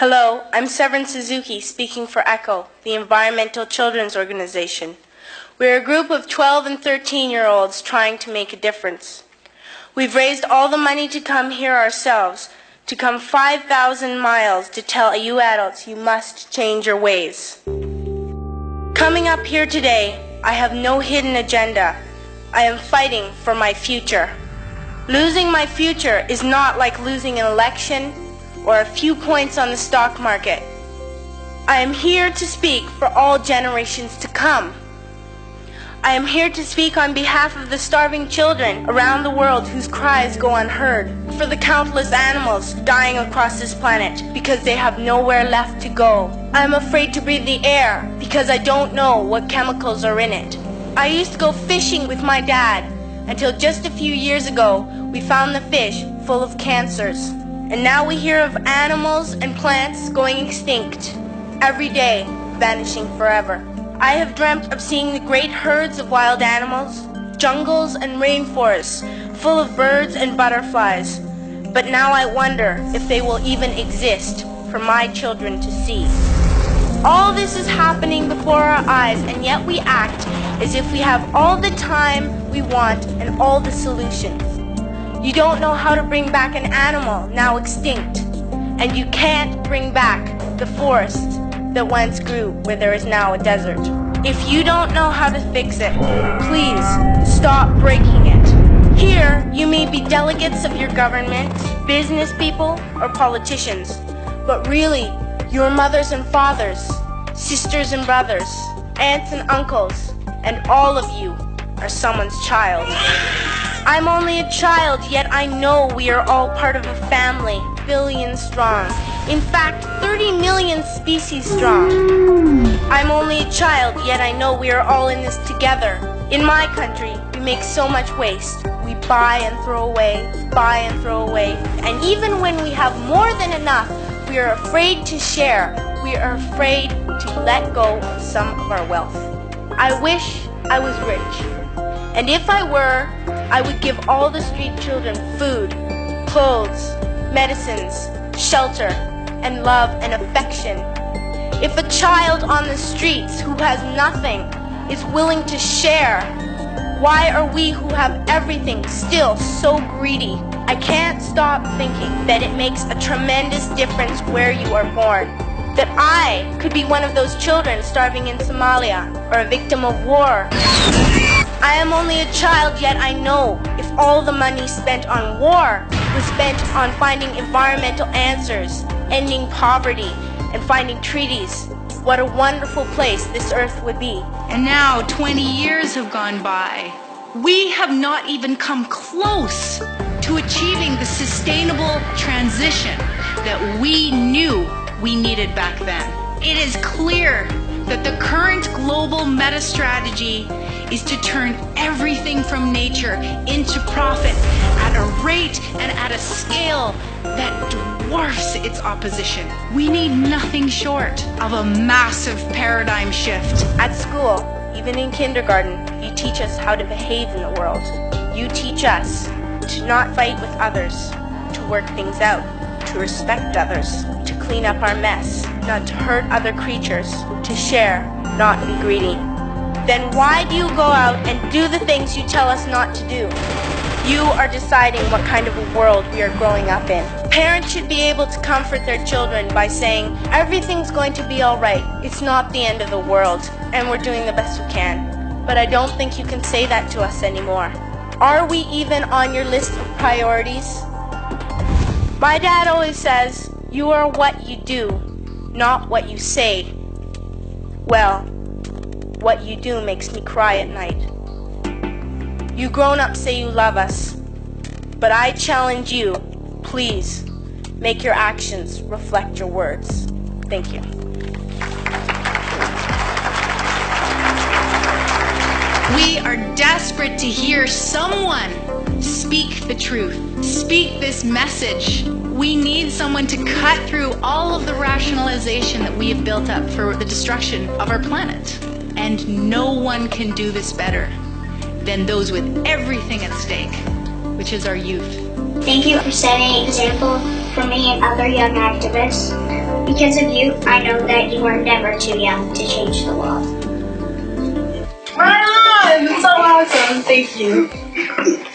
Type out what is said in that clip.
Hello, I'm Severin Suzuki speaking for ECHO, the Environmental Children's Organization. We're a group of 12 and 13-year-olds trying to make a difference. We've raised all the money to come here ourselves, to come 5,000 miles to tell you adults you must change your ways. Coming up here today, I have no hidden agenda. I am fighting for my future. Losing my future is not like losing an election or a few points on the stock market. I am here to speak for all generations to come. I am here to speak on behalf of the starving children around the world whose cries go unheard, for the countless animals dying across this planet because they have nowhere left to go. I am afraid to breathe the air because I don't know what chemicals are in it. I used to go fishing with my dad until just a few years ago we found the fish full of cancers. And now we hear of animals and plants going extinct, every day vanishing forever. I have dreamt of seeing the great herds of wild animals, jungles and rainforests full of birds and butterflies. But now I wonder if they will even exist for my children to see. All this is happening before our eyes, and yet we act as if we have all the time we want and all the solutions. You don't know how to bring back an animal now extinct, and you can't bring back the forest that once grew where there is now a desert. If you don't know how to fix it, please stop breaking it. Here, you may be delegates of your government, business people, or politicians, but really, your mothers and fathers, sisters and brothers, aunts and uncles, and all of you are someone's child. I'm only a child, yet I know we are all part of a family, billions strong. In fact, 30 million species strong. I'm only a child, yet I know we are all in this together. In my country, we make so much waste. We buy and throw away, buy and throw away. And even when we have more than enough, we are afraid to share. We are afraid to let go of some of our wealth. I wish I was rich. And if I were, I would give all the street children food, clothes, medicines, shelter, and love and affection. If a child on the streets who has nothing is willing to share, why are we who have everything still so greedy? I can't stop thinking that it makes a tremendous difference where you are born. That I could be one of those children starving in Somalia or a victim of war. I am only a child, yet I know if all the money spent on war was spent on finding environmental answers, ending poverty, and finding treaties, what a wonderful place this earth would be. And now 20 years have gone by. We have not even come close to achieving the sustainable transition that we knew we needed back then. It is clear that the current global meta strategy is to turn everything from nature into profit at a rate and at a scale that dwarfs its opposition. We need nothing short of a massive paradigm shift. At school, even in kindergarten, you teach us how to behave in the world. You teach us to not fight with others, to work things out, to respect others, to clean up our mess, not to hurt other creatures, to share, not be greedy. Then why do you go out and do the things you tell us not to do? You are deciding what kind of a world we are growing up in. Parents should be able to comfort their children by saying, everything's going to be all right. It's not the end of the world, and we're doing the best we can. But I don't think you can say that to us anymore. Are we even on your list of priorities? My dad always says, you are what you do, not what you say. Well, what you do makes me cry at night. You grown-ups say you love us, but I challenge you, please, make your actions reflect your words. Thank you. We are desperate to hear someone speak the truth, speak this message. We need someone to cut through all of the rationalization that we have built up for the destruction of our planet. And no one can do this better than those with everything at stake, which is our youth. Thank you for setting an example for me and other young activists. Because of you, I know that you are never too young to change the world. Right on! That's so awesome. Thank you.